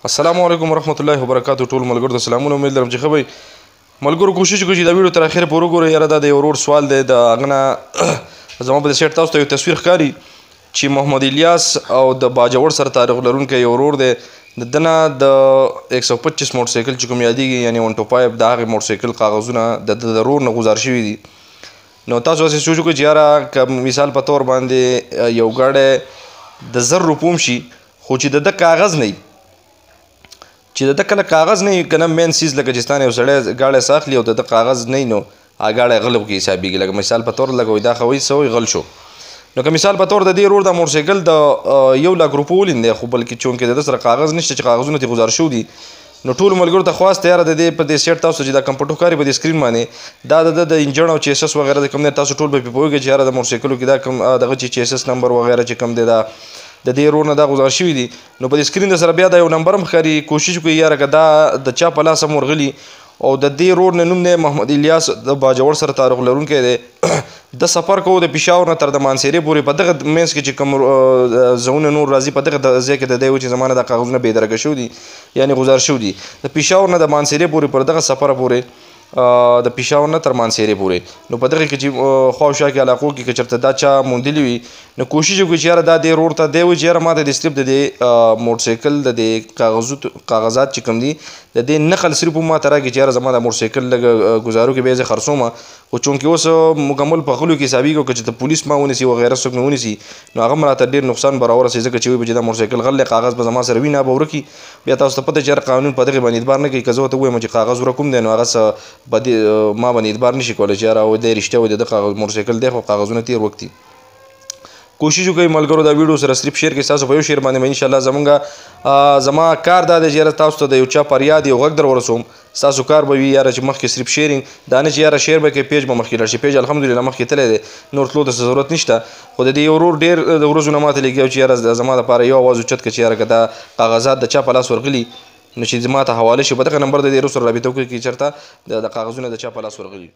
السلام علیکم ورحمت الله وبرکاتو. ټول ملګرو ته سلامونه. امید لرم چې ښه به ملګرو کوشش وکړو چې دا ویډیو تر اخره پورې وګورئ. یاره دا د یو ورور سوال دی، د هغه نه زما په دې سیټ تاسو ته یو تصویر ښکاري چې محمد الیاس او د باجوړ سره تاریخ لرونکی یو ورور دی. د ده نه د 125 موټرسایکل چې کوم یادېږي یعنې 125 د هغې موټرسایکل کاغذونه د ورور نه گزار شوي دي. نو تاسو هسې سوچ وکړئ چې یاره که مثال په طور باندې یو ګاډی د 1000 روپو هم شي، خو چې د ده کاغذ نه وي، چې د ده کله کاغذ نه وي که نه مین سیز، لکه چې ستانه یو سړی ګاډی ساخلي او د ده کاغذ نه وي، نو هغه ګاډی غلب کې حسابېږي. لکه مثال په طور لکه دا خو څه وایي غل شو. نو که مثال په طور د دې ورور دا موټرسایکل د 1,00,000 روپو ولین دی، خو بلکې چونکې د ده سره کاغذ نشته چې کاغذونه ترې گزار شوي دي، نو ټولو ملګرو ته خواست یاره د دې په دې سیټ تاسو چې دا کمپیوټر ښکاري په دې سکرین باندې دا د ده د انجن او چیسس وغیره د کوم دی، تاسو ټول به پرې پوهېږئ چې یاره د موټرسایکلو کې دا کوم دغه چې چیسس نمبر وغیره چې کوم دی دا د دې ورور نه دا گزار شوي دي. نو په دې سکرین د سره بیا دا یو نمبر هم ښکاري. کوشش وکړئ یاره که دا د چا په لاس هم ورغلي او د دې ورور نه نوم دی محمد الیاس د باجوړ سره تعلق لرونکی دی. د سفر کوو د پېښور نه تر د مانسیرې پورې په دغه منځ کې چې کوم ځایونه نور راځي په دغه ځای کې د دی و چې زما نه دا کاغذونه بېدرګه شوي دي یعنې گزار شوي دي. د پېښور نه د مانسیرې پورې پر دغه سفره پورې د پېښور نه تر مانسیرې پورې، نو په دغه کې چې خوا او شا کې علاقو کې که چېرته دا چا موندلي وي، نو کوشش وکړي چې یاره دا دې ورور ته دی وایي چې یاره ما ته د سلیپ د دې موټرسایکل د دې کاغذات چې کوم دي د دې نقل صرف هم ما ته راکړي چې یاره زما دا موټرسایکل لږ ګزارو کې بیا یې زه خرڅومه. خو چونکې اوس مکمل په غلو کې حسابېږي او که چې د پولیس ما ونیسي وغیره څوک مې ونیسي، نو هغه هم راته ډېر نقصان به راورسوي، ځکه چې وایي به چې دا موټرسایکل غل دی، کاغذ به زما سره وي، نه به ورکي. بیا تاسو ته پته چې یاره قانون په دغې باندې اعتبار نه کوي. که زه ورته ووایم چې کاغذ ورک هم دی، نو هغه څه به ما باندې اعتبار نشي کولی چې یاره دی رښتیا وایي د ده موټرسایکل دی خو کاغذونه تېر وخت دي. کوشش وکړئ ملګرو دا ویډیو سره صرف شیر کړئ. تاسو په یو شیر باندې به انشاءالله زما کار دا دی چې یاره تاسو ته د یو چا فریاد یو غږ در ورسوم. ستاسو کار به وي یاره چې مخکې صرف شیرینګ، دا نه چې یاره شیر به کوئ پیج به مخکې لاړ شي. پیج الحمدلله مخکې تللی دی، نور تلو ته ضرورت نشته. خو د دې ورور ډېر د ورځو نه ماته لګي چې یاره زما دپاره یو اواز اوچت کړه چې یاره که دا کاغذات د چا په لاس ورغلي نو چې زما ته حواله شي. په دغه نمبر د دې ورور سره رابطه وکړئ چې چېرته د کاغذونه د چا په لاس ورغلي.